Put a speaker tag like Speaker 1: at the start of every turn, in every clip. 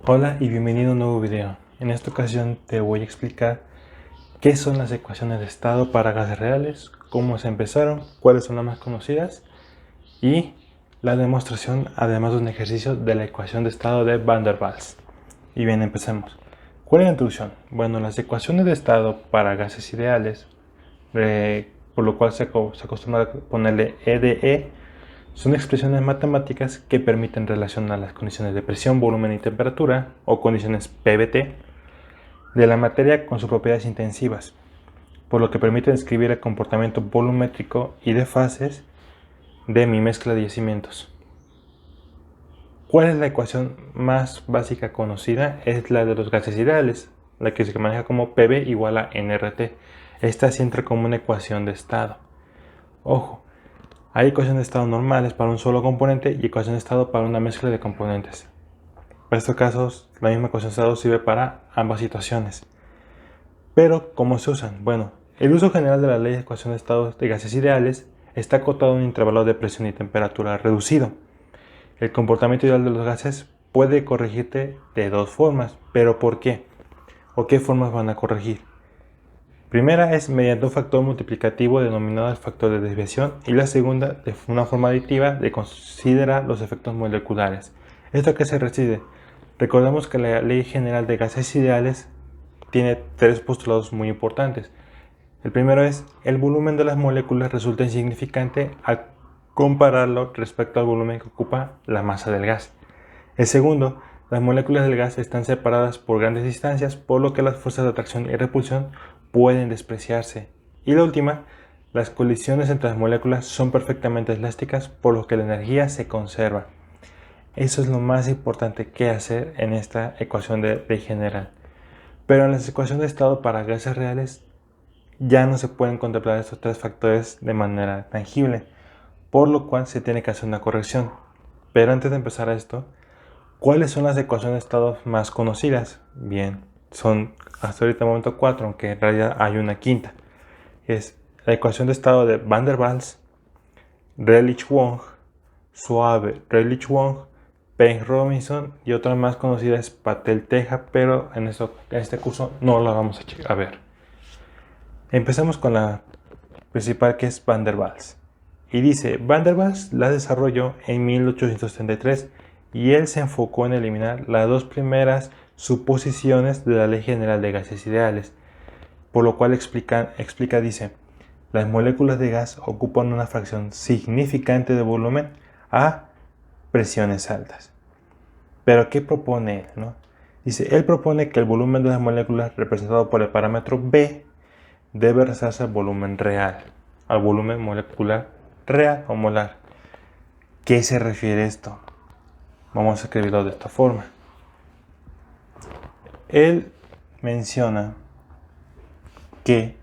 Speaker 1: Hola y bienvenido a un nuevo video. En esta ocasión te voy a explicar qué son las ecuaciones de estado para gases reales, cómo se empezaron, cuáles son las más conocidas y la demostración, además de un ejercicio de la ecuación de estado de Van der Waals. Y bien, empecemos. ¿Cuál es la introducción? Bueno, las ecuaciones de estado para gases ideales, por lo cual se acostumbra a ponerle EDE, son expresiones matemáticas que permiten relacionar las condiciones de presión, volumen y temperatura, o condiciones PVT, de la materia con sus propiedades intensivas, por lo que permiten describir el comportamiento volumétrico y de fases de mi mezcla de yacimientos. ¿Cuál es la ecuación más básica conocida? Es la de los gases ideales, la que se maneja como PV igual a nRT. Esta sí entra como una ecuación de estado. Ojo, hay ecuaciones de estado normales para un solo componente y ecuaciones de estado para una mezcla de componentes. Para estos casos, la misma ecuación de estado sirve para ambas situaciones. Pero, ¿cómo se usan? Bueno, el uso general de la ley de ecuación de estado de gases ideales está acotado en un intervalo de presión y temperatura reducido. El comportamiento ideal de los gases puede corregirte de dos formas, pero ¿por qué? ¿O qué formas van a corregir? Primera es mediante un factor multiplicativo denominado el factor de desviación y la segunda de una forma aditiva de considerar los efectos moleculares. ¿Esto a qué se refiere? Recordemos que la ley general de gases ideales tiene tres postulados muy importantes. El primero es el volumen de las moléculas resulta insignificante al compararlo respecto al volumen que ocupa la masa del gas. El segundo, las moléculas del gas están separadas por grandes distancias, por lo que las fuerzas de atracción y repulsión pueden despreciarse. Y la última, las colisiones entre las moléculas son perfectamente elásticas, por lo que la energía se conserva. Eso es lo más importante que hacer en esta ecuación de ley general. Pero en las ecuaciones de estado para gases reales ya no se pueden contemplar estos tres factores de manera tangible, por lo cual se tiene que hacer una corrección. Pero antes de empezar a esto, ¿cuáles son las ecuaciones de estado más conocidas? Bien, son hasta ahorita el momento 4, aunque en realidad hay una quinta. Es la ecuación de estado de Van der Waals, Rayleigh-Wong, Suave Rayleigh-Wong, Payne-Robinson y otra más conocida es Patel-Teja, pero en este curso no la vamos a ver. Empecemos con la principal, que es Van der Waals. Y dice, Van der Waals la desarrolló en 1833 y él se enfocó en eliminar las dos primeras suposiciones de la ley general de gases ideales, por lo cual explica, dice, las moléculas de gas ocupan una fracción significante de volumen a presiones altas. Pero ¿qué propone él? ¿No? Dice, él propone que el volumen de las moléculas representado por el parámetro B debe restarse al volumen real, al volumen molecular real o molar. ¿Qué se refiere esto? Vamos a escribirlo de esta forma. Él menciona que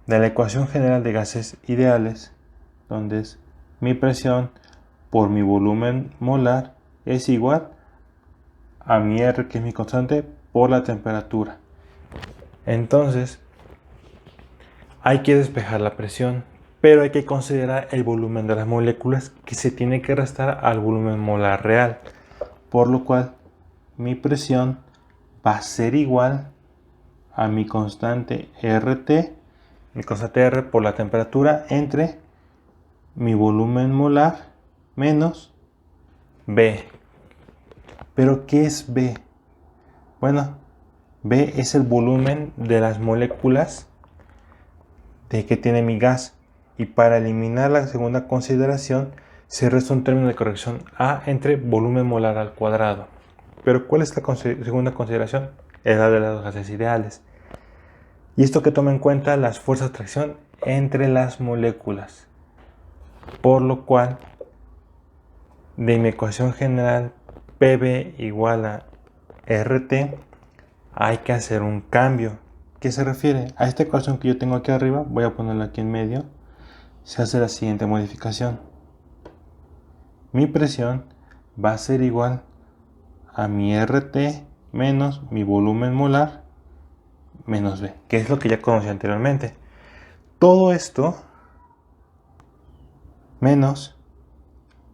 Speaker 1: de la ecuación general de gases ideales, donde es mi presión por mi volumen molar es igual a mi R, que es mi constante, por la temperatura. Entonces, hay que despejar la presión, pero hay que considerar el volumen de las moléculas que se tiene que restar al volumen molar real, por lo cual mi presión va a ser igual a mi constante RT, mi constante R por la temperatura, entre mi volumen molar menos B. ¿Pero qué es B? Bueno, B es el volumen de las moléculas de que tiene mi gas, y para eliminar la segunda consideración se resta un término de corrección A entre volumen molar al cuadrado. Pero ¿cuál es la segunda consideración? Es la de los gases ideales. Y esto que toma en cuenta las fuerzas de atracción entre las moléculas. Por lo cual, de mi ecuación general PV igual a RT, hay que hacer un cambio. ¿Qué se refiere? A esta ecuación que yo tengo aquí arriba, voy a ponerla aquí en medio, se hace la siguiente modificación. Mi presión va a ser igual a mi RT menos mi volumen molar menos B, que es lo que ya conocí anteriormente. Todo esto menos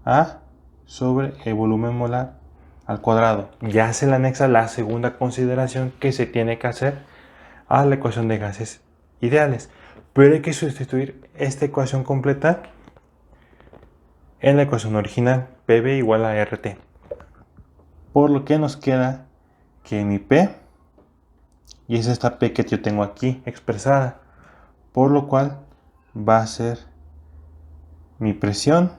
Speaker 1: A sobre el volumen molar al cuadrado. Ya se le anexa la segunda consideración que se tiene que hacer a la ecuación de gases ideales. Pero hay que sustituir esta ecuación completa en la ecuación original, PV igual a RT. Por lo que nos queda que mi P, y es esta P que yo tengo aquí expresada, por lo cual va a ser mi presión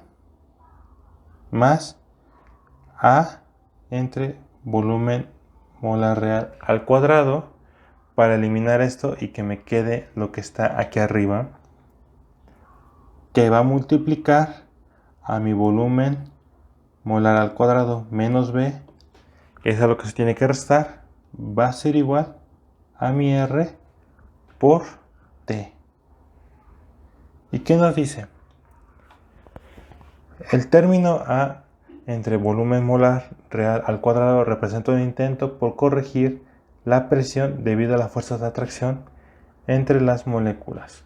Speaker 1: más A entre volumen molar real al cuadrado, para eliminar esto y que me quede lo que está aquí arriba, que va a multiplicar a mi volumen molar al cuadrado menos B, que es a lo que se tiene que restar, va a ser igual a mi R por T. ¿Y qué nos dice? El término A entre volumen molar real al cuadrado representa un intento por corregir la presión debido a las fuerzas de atracción entre las moléculas.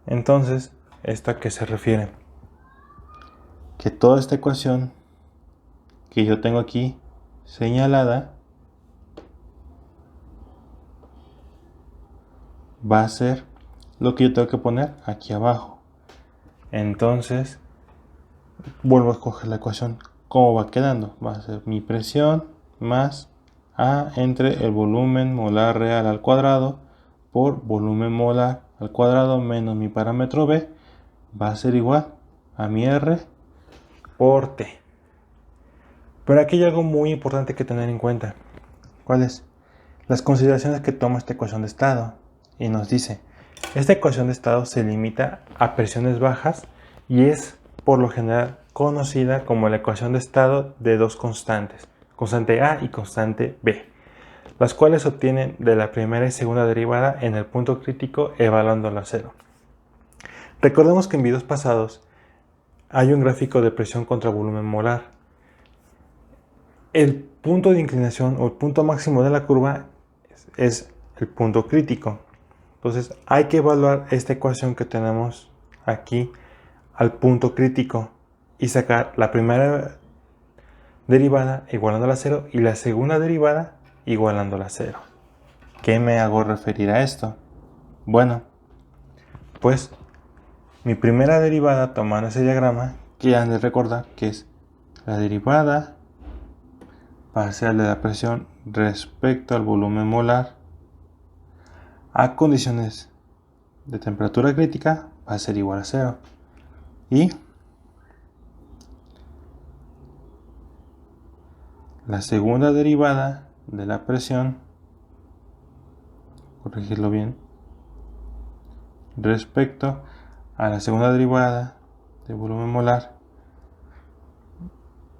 Speaker 1: Entonces, ¿esto a qué se refiere? Que toda esta ecuación que yo tengo aquí señalada va a ser lo que yo tengo que poner aquí abajo. Entonces, vuelvo a escoger la ecuación. ¿Cómo va quedando? Va a ser mi presión más A entre el volumen molar real al cuadrado por volumen molar al cuadrado menos mi parámetro B, va a ser igual a mi R por T. Pero aquí hay algo muy importante que tener en cuenta. ¿Cuál es? Las consideraciones que toma esta ecuación de estado. Y nos dice, esta ecuación de estado se limita a presiones bajas y es por lo general conocida como la ecuación de estado de dos constantes, constante A y constante B, las cuales se obtienen de la primera y segunda derivada en el punto crítico evaluándola a cero. Recordemos que en videos pasados hay un gráfico de presión contra volumen molar. El punto de inclinación o el punto máximo de la curva es el punto crítico. Entonces hay que evaluar esta ecuación que tenemos aquí al punto crítico y sacar la primera derivada igualándola a cero y la segunda derivada igualándola a cero. ¿Qué me hago referir a esto? Bueno, pues mi primera derivada tomando ese diagrama, que han de recordar que es la derivada parcial de la presión respecto al volumen molar a condiciones de temperatura crítica, va a ser igual a cero. Y la segunda derivada de la presión, corregirlo bien, respecto a la segunda derivada de volumen molar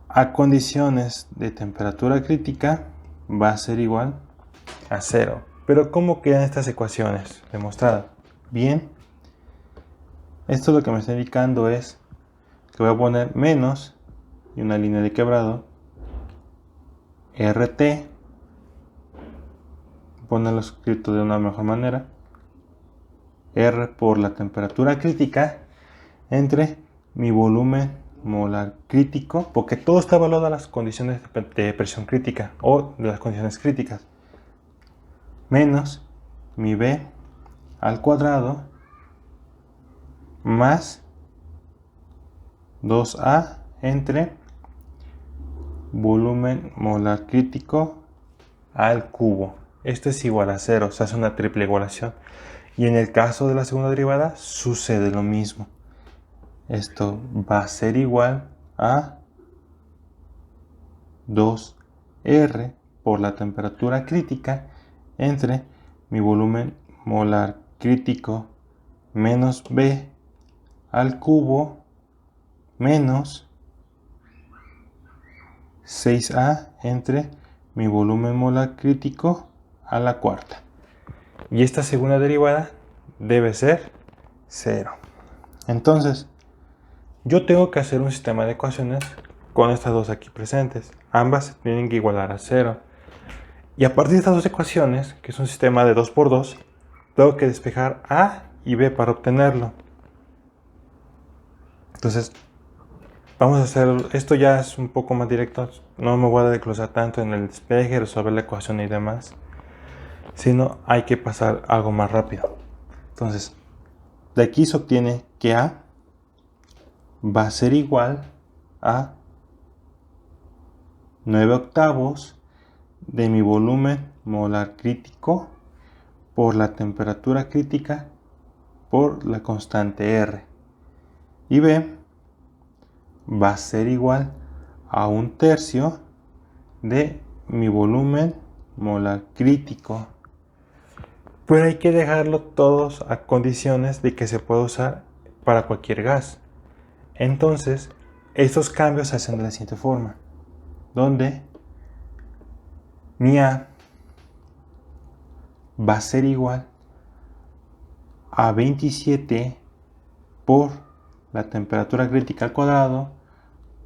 Speaker 1: a condiciones de temperatura crítica, va a ser igual a cero. Pero ¿cómo quedan estas ecuaciones demostradas? Bien, esto lo que me está indicando es que voy a poner menos y una línea de quebrado RT, ponerlo escrito de una mejor manera, R por la temperatura crítica entre mi volumen molar crítico, porque todo está evaluado a las condiciones de presión crítica o de las condiciones críticas, menos mi B al cuadrado más 2A entre volumen molar crítico al cubo. Esto es igual a cero, se hace una triple igualación. Y en el caso de la segunda derivada sucede lo mismo. Esto va a ser igual a 2R por la temperatura crítica entre mi volumen molar crítico menos B al cubo menos 6A entre mi volumen molar crítico a la cuarta. Y esta segunda derivada debe ser 0. Entonces, yo tengo que hacer un sistema de ecuaciones con estas dos aquí presentes. Ambas tienen que igualar a 0. Y a partir de estas dos ecuaciones, que es un sistema de 2 por 2, tengo que despejar A y B para obtenerlo. Entonces, vamos a hacer, esto ya es un poco más directo, no me voy a desglosar tanto en el despeje, resolver la ecuación y demás, sino hay que pasar algo más rápido. Entonces, de aquí se obtiene que A va a ser igual a 9/8 de mi volumen molar crítico por la temperatura crítica por la constante R. Y B va a ser igual a 1/3 de mi volumen molar crítico. Pero hay que dejarlo todos a condiciones de que se pueda usar para cualquier gas. Entonces, estos cambios se hacen de la siguiente forma, donde mi A va a ser igual a 27 por la temperatura crítica al cuadrado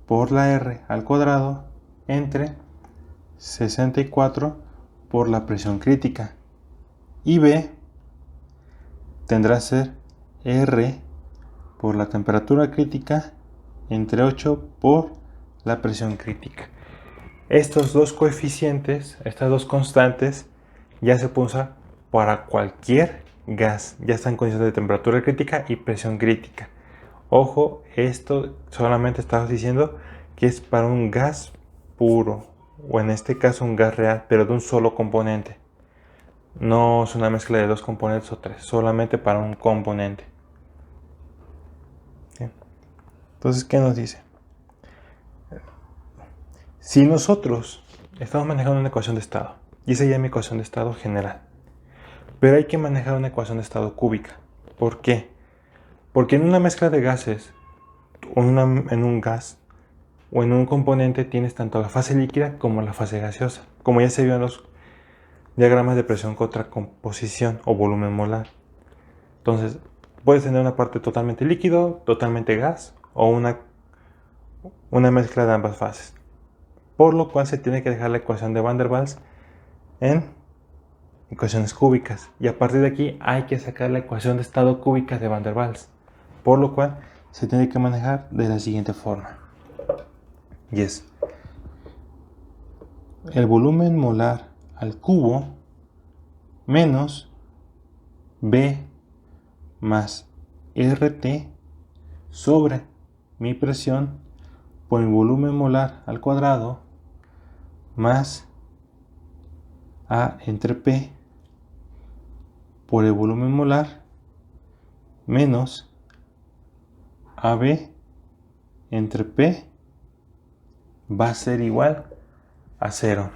Speaker 1: por la R al cuadrado entre 64 por la presión crítica. Y B tendrá que ser R por la temperatura crítica entre 8 por la presión crítica. Estos dos coeficientes, estas dos constantes, ya se pueden usar para cualquier gas. Ya están en condiciones de temperatura crítica y presión crítica. Ojo, esto solamente estamos diciendo que es para un gas puro, o en este caso un gas real, pero de un solo componente. No es una mezcla de dos componentes o tres, solamente para un componente. ¿Sí? Entonces, ¿qué nos dice? Si nosotros estamos manejando una ecuación de estado, y esa ya es mi ecuación de estado general, pero hay que manejar una ecuación de estado cúbica. ¿Por qué? Porque en una mezcla de gases, en un gas o en un componente tienes tanto la fase líquida como la fase gaseosa, como ya se vio en los diagramas de presión contra composición o volumen molar. Entonces, puedes tener una parte totalmente líquido, totalmente gas o una mezcla de ambas fases. Por lo cual se tiene que dejar la ecuación de Van der Waals en ecuaciones cúbicas. Y a partir de aquí hay que sacar la ecuación de estado cúbica de Van der Waals. Por lo cual se tiene que manejar de la siguiente forma. Y es el volumen molar al cubo menos B más RT sobre mi presión por el volumen molar al cuadrado más A entre P por el volumen molar menos AB entre P va a ser igual a 0.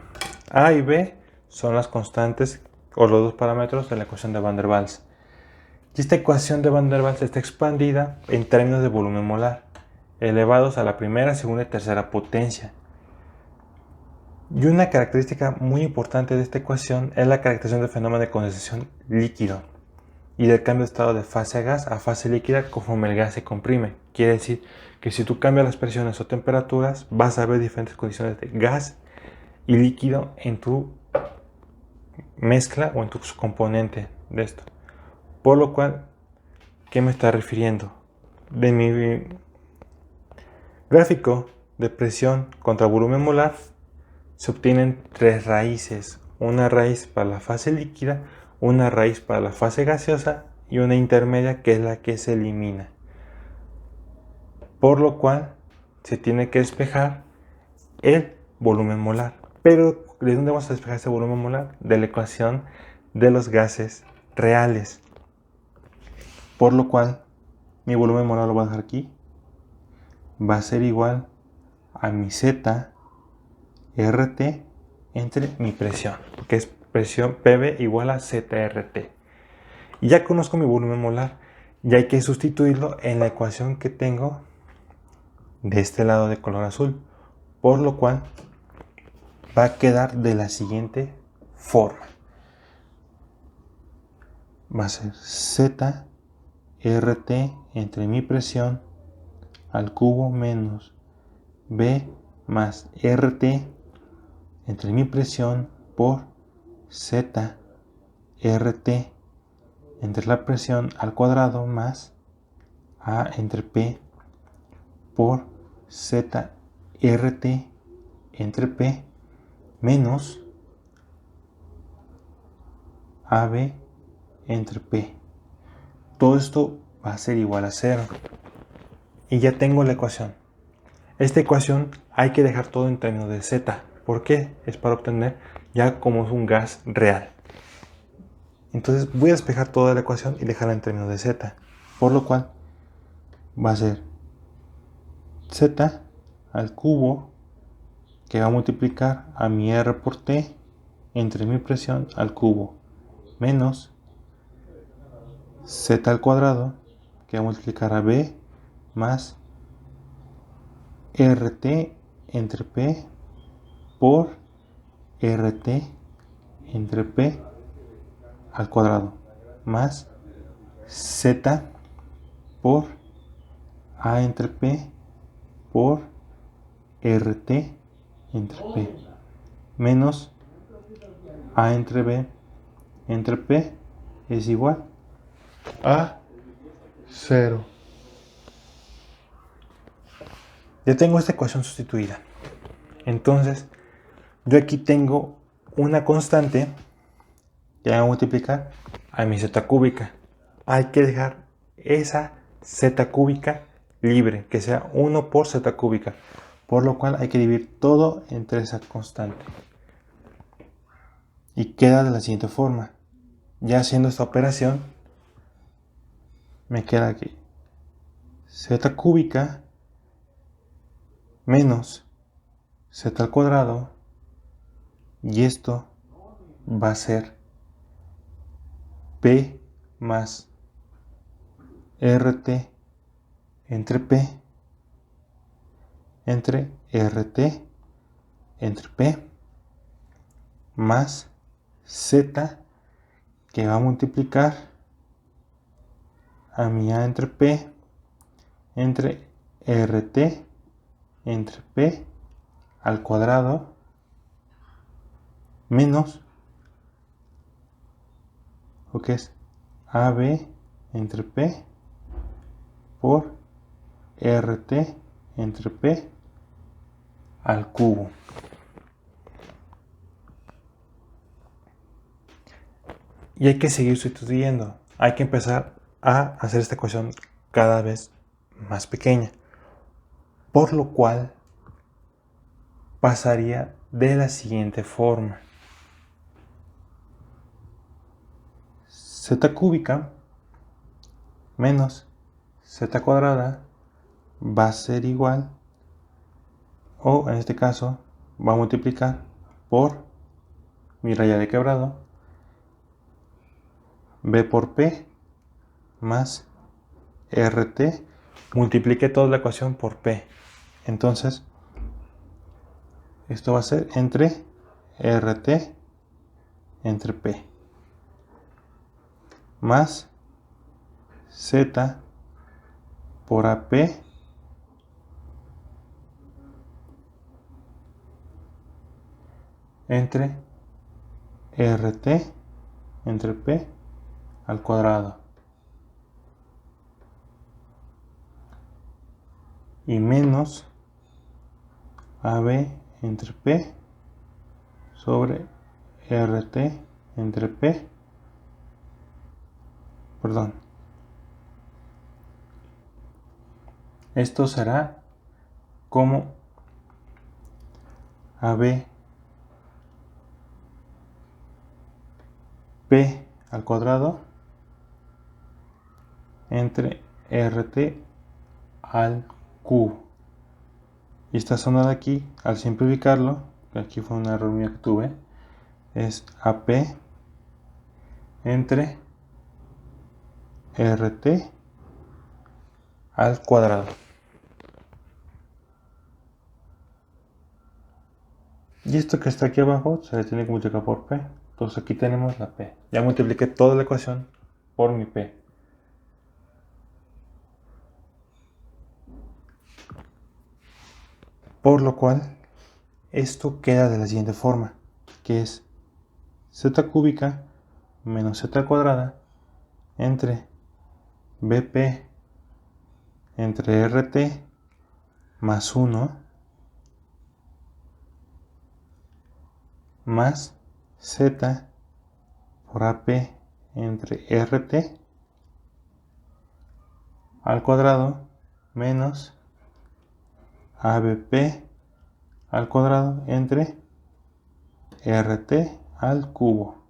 Speaker 1: A y B son las constantes o los dos parámetros de la ecuación de Van der Waals. Y esta ecuación de Van der Waals está expandida en términos de volumen molar, elevados a la primera, segunda y tercera potencia. Y una característica muy importante de esta ecuación es la caracterización del fenómeno de condensación líquido y del cambio de estado de fase a gas a fase líquida conforme el gas se comprime. Quiere decir que si tú cambias las presiones o temperaturas, vas a ver diferentes condiciones de gas y líquido en tu mezcla o en tu componente de esto. Por lo cual, ¿qué me está refiriendo? De mi gráfico de presión contra volumen molar se obtienen tres raíces. Una raíz para la fase líquida, una raíz para la fase gaseosa y una intermedia que es la que se elimina. Por lo cual se tiene que despejar el volumen molar. Pero ¿de dónde vamos a despejar este volumen molar? De la ecuación de los gases reales. Por lo cual mi volumen molar lo voy a dejar aquí. Va a ser igual a mi Z RT entre mi presión, que es presión PV igual a ZRT. Y ya conozco mi volumen molar, y hay que sustituirlo en la ecuación que tengo de este lado de color azul, por lo cual va a quedar de la siguiente forma. Va a ser ZRT entre mi presión al cubo menos B más RT entre mi presión por ZRT entre la presión al cuadrado más A entre P por ZRT entre P menos AB entre P. Todo esto va a ser igual a 0. Y ya tengo la ecuación. Esta ecuación hay que dejar todo en términos de Z. ¿Por qué? Es para obtener ya como es un gas real. Entonces voy a despejar toda la ecuación y dejarla en términos de Z. Por lo cual va a ser Z al cubo, que va a multiplicar a mi R por T entre mi presión al cubo, menos Z al cuadrado, que va a multiplicar a B más RT entre P por RT entre P al cuadrado, más Z por A entre P por RT entre P, menos A entre B entre P es igual a 0. Ya tengo esta ecuación sustituida. Entonces, yo aquí tengo una constante que va a multiplicar a mi z cúbica. Hay que dejar esa z cúbica libre, que sea 1 por z cúbica. Por lo cual hay que dividir todo entre esa constante. Y queda de la siguiente forma. Ya haciendo esta operación, me queda aquí z cúbica menos z al cuadrado, y esto va a ser P más RT entre P entre RT entre P más Z, que va a multiplicar a mi A entre P entre RT entre P al cuadrado menos lo que es AB entre P por RT entre P al cubo. Y hay que seguir sustituyendo. Hay que empezar a hacer esta ecuación cada vez más pequeña. Por lo cual pasaría de la siguiente forma. Z cúbica menos Z cuadrada va a ser igual, o en este caso va a multiplicar por mi raya de quebrado, B por P más RT. Multipliqué toda la ecuación por P. Entonces, esto va a ser entre RT entre P más Z por AP entre RT entre P al cuadrado y menos AB entre P sobre RT entre P, perdón, esto será como AB P al cuadrado entre RT al cubo. Y esta zona de aquí, al simplificarlo, que aquí fue un error mío que tuve, es AP entre RT al cuadrado. Y esto que está aquí abajo se le tiene que multiplicar por P. Entonces aquí tenemos la P. Ya multipliqué toda la ecuación por mi P. Por lo cual, esto queda de la siguiente forma, que es Z cúbica menos Z cuadrada entre BP entre RT más 1 más Z por AP entre RT al cuadrado menos ABP al cuadrado entre RT al cubo.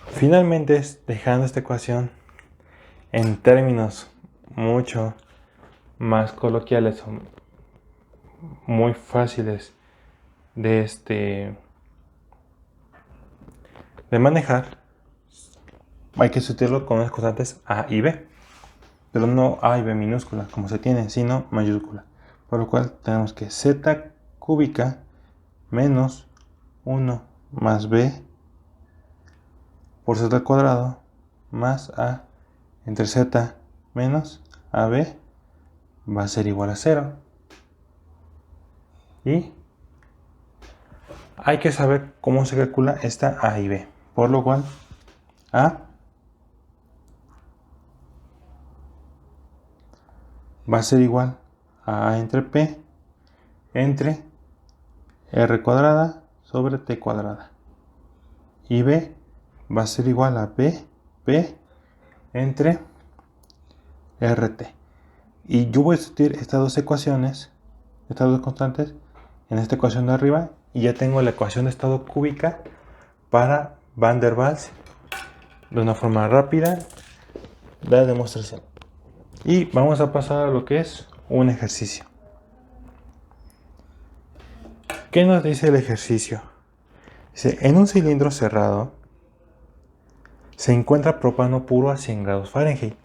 Speaker 1: Finalmente, dejando esta ecuación en términos mucho más coloquiales o muy fáciles de manejar, hay que sustituirlo con las constantes A y B, pero no A y B minúscula como se tiene, sino mayúscula, por lo cual tenemos que Z cúbica menos 1 más B por Z al cuadrado más A entre Z menos AB va a ser igual a 0. Y hay que saber cómo se calcula esta A y B, por lo cual A va a ser igual a A entre P entre R cuadrada sobre T cuadrada. Y B va a ser igual a P entre RT. Y yo voy a sustituir estas dos ecuaciones, estas dos constantes, en esta ecuación de arriba, y ya tengo la ecuación de estado cúbica para Van der Waals de una forma rápida de la demostración. Y vamos a pasar a lo que es un ejercicio. ¿Qué nos dice el ejercicio? Dice, en un cilindro cerrado se encuentra propano puro a 100 grados Fahrenheit,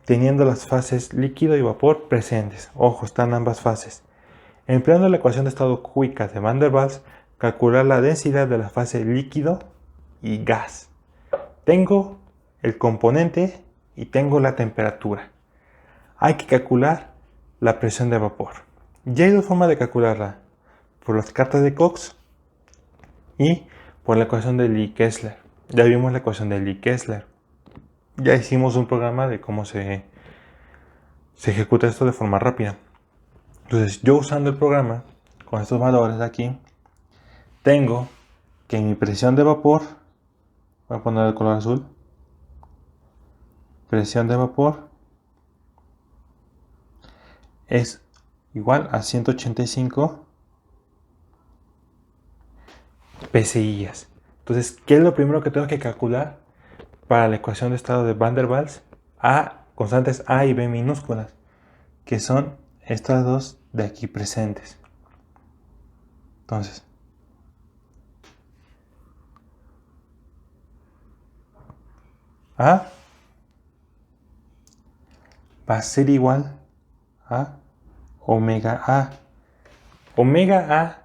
Speaker 1: teniendo las fases líquido y vapor presentes. Ojo, están ambas fases. Empleando la ecuación de estado cúbica de Van der Waals, calcular la densidad de la fase líquido y gas. Tengo el componente y tengo la temperatura. Hay que calcular la presión de vapor. Ya hay dos formas de calcularla, por las cartas de Cox y por la ecuación de Lee-Kessler. Ya vimos la ecuación de Lee-Kessler. Ya hicimos un programa de cómo se ejecuta esto de forma rápida. Entonces, yo usando el programa, con estos valores de aquí, tengo que mi presión de vapor, voy a poner el color azul, presión de vapor es igual a 185 PSI. Entonces, ¿qué es lo primero que tengo que calcular para la ecuación de estado de Van der Waals? A, constantes A y B minúsculas, que son estas dos de aquí presentes. Entonces, A va a ser igual a omega A. Omega A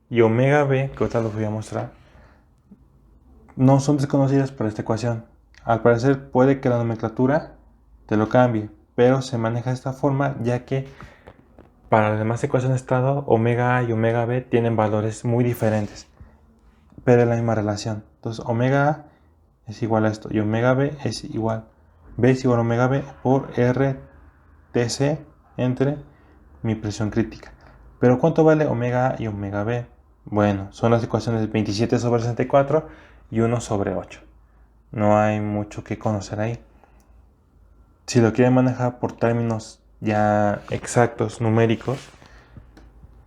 Speaker 1: y omega B, que ahorita los voy a mostrar, no son desconocidas para esta ecuación. Al parecer puede que la nomenclatura te lo cambie, pero se maneja de esta forma ya que para las demás ecuaciones de estado, omega A y omega B tienen valores muy diferentes, pero es la misma relación. Entonces omega A es igual a esto y omega B es igual a omega B por RTC entre mi presión crítica. Pero ¿cuánto vale omega A y omega B? Bueno, son las ecuaciones de 27 sobre 64 y 1 sobre 8. No hay mucho que conocer ahí. Si lo quieren manejar por términos ya exactos, numéricos,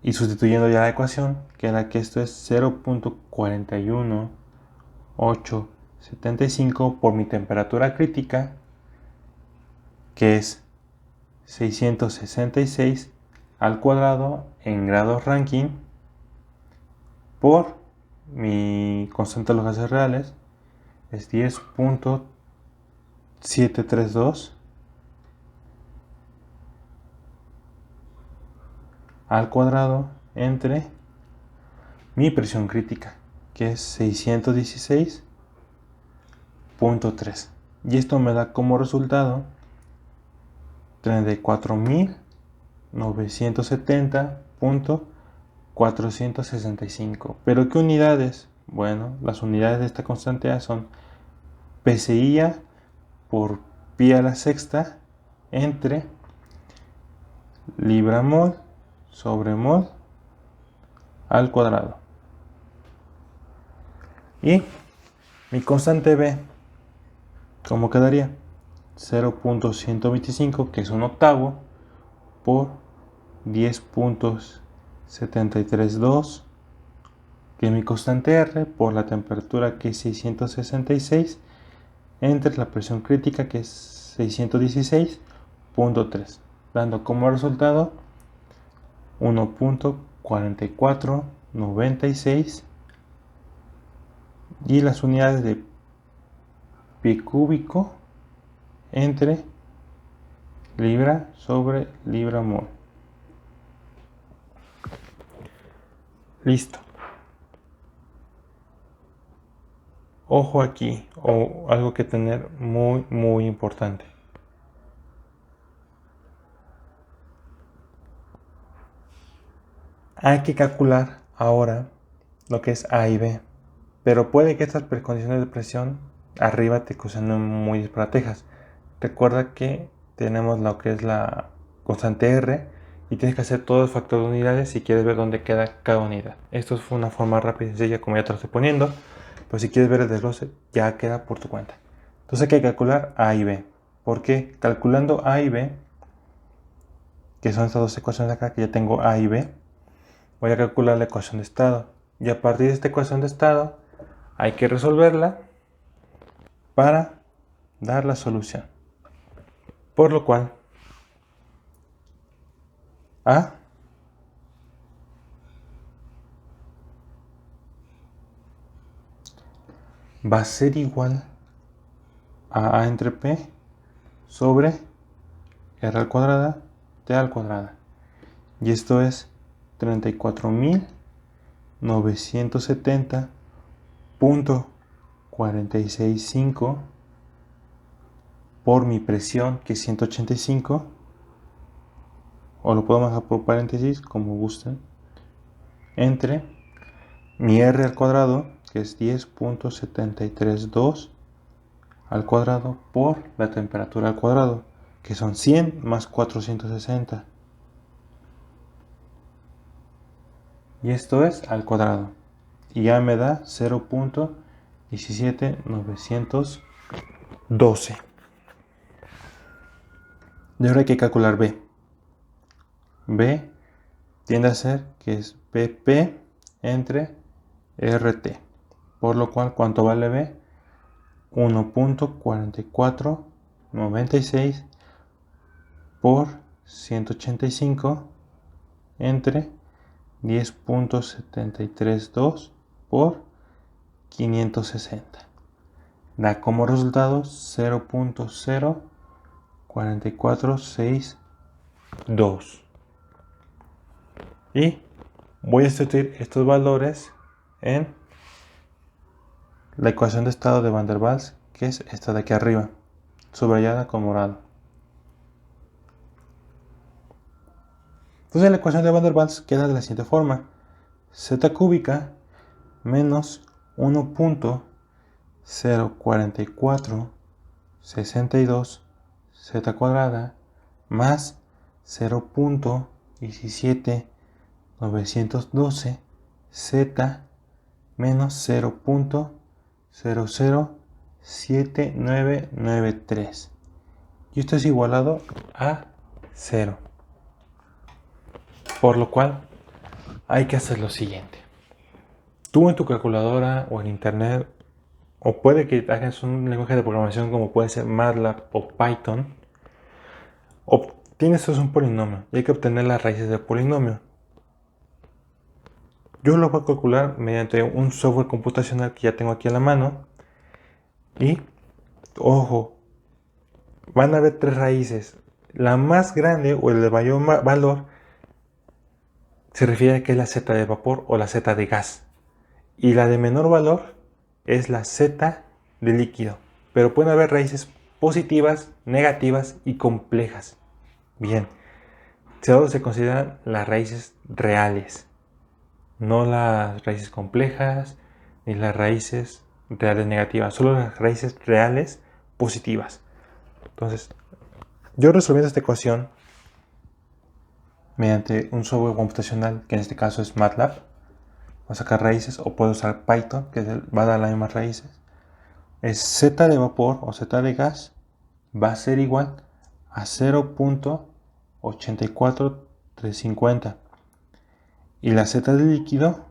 Speaker 1: y sustituyendo ya la ecuación, queda que esto es 0.41875 por mi temperatura crítica, que es 666 al cuadrado en grados Rankine, por mi constante de los gases reales, es 10.732 al cuadrado entre mi presión crítica, que es 616.3. Y esto me da como resultado 34.970.465. ¿Pero qué unidades? Bueno, las unidades de esta constante A son PSI por pi a la sexta entre libra mol sobre mol al cuadrado. Y mi constante b, ¿cómo quedaría? 0.125, que es un octavo, por 10.732, que es mi constante R, por la temperatura, que es 666, entre la presión crítica, que es 616.3, dando como resultado 1.4496, y las unidades de pie cúbico entre libra sobre libra mol. Listo. Ojo aquí, o algo que tener muy importante. Hay que calcular ahora lo que es A y B, pero puede que estas condiciones de presión arriba te causen muy disparatejas. Recuerda que tenemos lo que es la constante R y tienes que hacer todo el factor de unidades si quieres ver dónde queda cada unidad. Esto fue una forma rápida y sencilla como ya te lo estoy poniendo, pero si quieres ver el desglose ya queda por tu cuenta. Entonces hay que calcular A y B. ¿Por qué? Calculando A y B, que son estas dos ecuaciones acá, que ya tengo A y B, voy a calcular la ecuación de estado. Y a partir de esta ecuación de estado hay que resolverla para dar la solución. Por lo cual, A va a ser igual a A entre P sobre R al cuadrada, T al cuadrada. Y esto es 34.970.465 por mi presión, que es 185, o lo podemos dejar por paréntesis como gusten, entre mi R al cuadrado, que es 10.732 al cuadrado, por la temperatura al cuadrado, que son 100 más 460. Y esto es al cuadrado. Y ya me da 0.17912. Y ahora hay que calcular B. B tiende a ser que es PP entre RT. Por lo cual, ¿cuánto vale B? 1.4496 por 185 entre 10.732 por 560. Da como resultado 0.04462. Y voy a sustituir estos valores en la ecuación de estado de Van der Waals, que es esta de aquí arriba, subrayada con morado. Entonces la ecuación de Van der Waals queda de la siguiente forma: z cúbica menos 1.04462 z cuadrada más 0.17912 z menos 0.007993. Y esto es igualado a 0. Por lo cual hay que hacer lo siguiente. Tú en tu calculadora o en internet, o puede que hagas un lenguaje de programación como puede ser MATLAB o Python, obtienes un polinomio y hay que obtener las raíces del polinomio. Yo lo voy a calcular mediante un software computacional que ya tengo aquí a la mano. Y, ojo, van a haber tres raíces. La más grande o el de mayor valor se refiere a que es la z de vapor o la z de gas. Y la de menor valor es la z de líquido. Pero pueden haber raíces positivas, negativas y complejas. Bien, solo se consideran las raíces reales, no las raíces complejas ni las raíces reales negativas, solo las raíces reales positivas. Entonces, yo resolviendo esta ecuación mediante un software computacional, que en este caso es MATLAB, o sacar raíces, o puedo usar Python, que va a dar las mismas raíces. Es Z de vapor o Z de gas va a ser igual a 0.84350 y la Z de líquido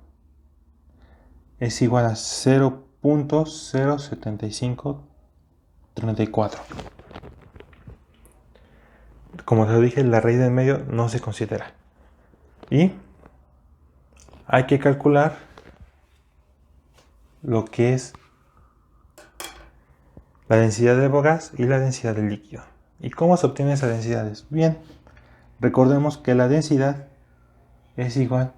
Speaker 1: es igual a 0.07534. Como te dije, la raíz del medio no se considera. Y hay que calcular lo que es la densidad del gas y la densidad del líquido. ¿Y cómo se obtienen esas densidades? Bien, recordemos que la densidad es igual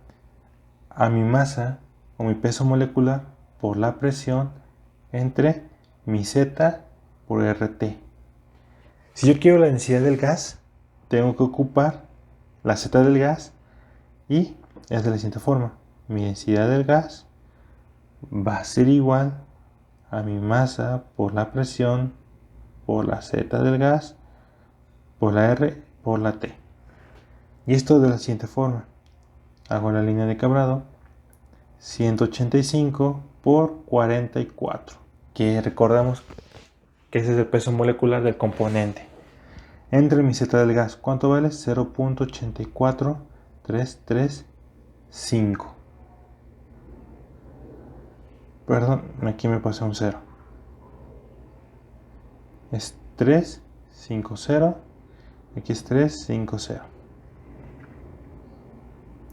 Speaker 1: a mi masa o mi peso molecular por la presión entre mi Z por RT. Si yo quiero la densidad del gas, tengo que ocupar la Z del gas y es de la siguiente forma. Mi densidad del gas va a ser igual a mi masa por la presión por la Z del gas por la R por la T. Y esto de la siguiente forma. Hago la línea de cableado 185 por 44, que recordamos que ese es el peso molecular del componente. Entre mi Z del gas, ¿cuánto vale? 0.84335. Perdón, aquí me pasé un 0. Es 350. Aquí es 350.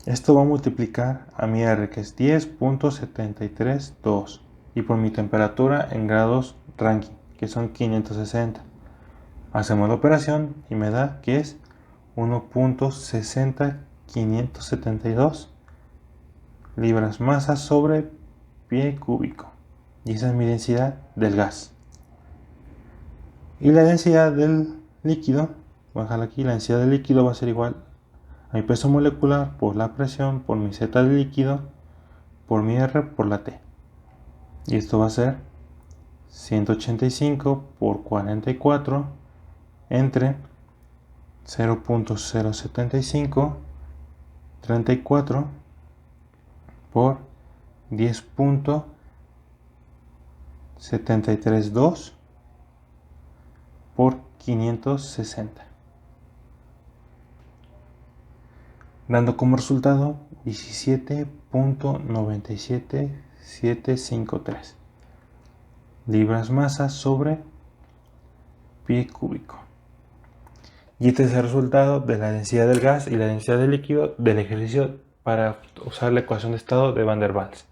Speaker 1: Esto va a multiplicar a mi R, que es 10.732, y por mi temperatura en grados Rankine, que son 560. Hacemos la operación y me da que es 1.60572 libras masa sobre pie cúbico. Y esa es mi densidad del gas. Y la densidad del líquido, bajar aquí, la densidad del líquido va a ser igual a mi peso molecular por la presión por mi Z del líquido por mi R por la T. Y esto va a ser 185 por 44 entre 0.07534 por 10.732 por 560, dando como resultado 17.97753 libras masa sobre pie cúbico. Y este es el resultado de la densidad del gas y la densidad del líquido del ejercicio para usar la ecuación de estado de Van der Waals.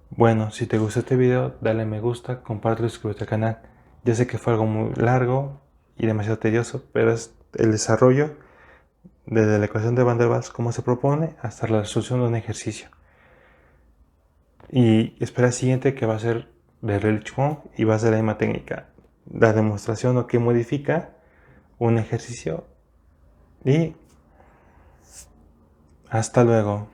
Speaker 1: Bueno, si te gustó este video, dale me gusta, compártelo y suscríbete al canal. Yo sé que fue algo muy largo y demasiado tedioso, pero es el desarrollo desde la ecuación de Van der Waals, cómo se propone, hasta la resolución de un ejercicio. Y espera el siguiente, que va a ser de Relichon y va a ser la misma técnica. La demostración o que modifica un ejercicio. Y hasta luego.